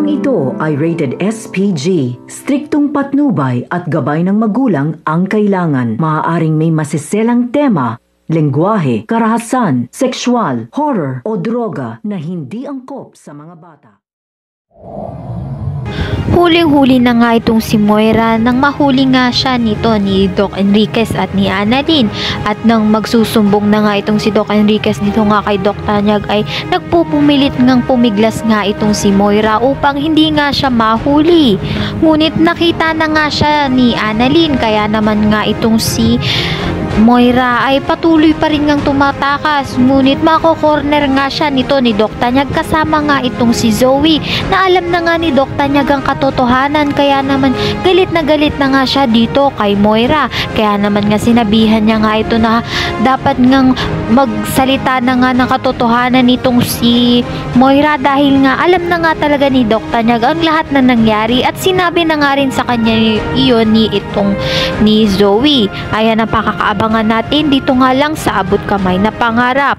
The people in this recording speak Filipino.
Programang ito ay rated SPG. Striktong patnubay at gabay ng magulang ang kailangan. Maaaring may masiselang tema, lengguwahe, karahasan, sexual, horror o droga na hindi angkop sa mga bata. Huling-huli na nga itong si Moira nang mahuli nga siya nito ni Doc Enriquez at ni Annalyn. At nang magsusumbong na nga itong si Doc Enriquez dito nga kay Doc Tanyag ay nagpupumilit ngang pumiglas nga itong si Moira upang hindi nga siya mahuli. Ngunit nakita na nga siya ni Annalyn kaya naman nga itong si Moira ay patuloy pa rin ngang tumatakas, ngunit mako-corner nga siya nito ni Doc Tanyag kasama nga itong si Zoe na alam na nga ni Doc Tanyag ang katotohanan kaya naman galit na nga siya dito kay Moira. Kaya naman nga sinabihan niya nga ito na dapat ngang magsalita na nga ng katotohanan nitong si Moira dahil nga alam na nga talaga ni Doc Tanyag ang lahat na nangyari at sinabi na nga rin sa kanya iyon ni Zoe. Ayan ang pakakaabangan natin dito nga lang sa Abot Kamay na Pangarap.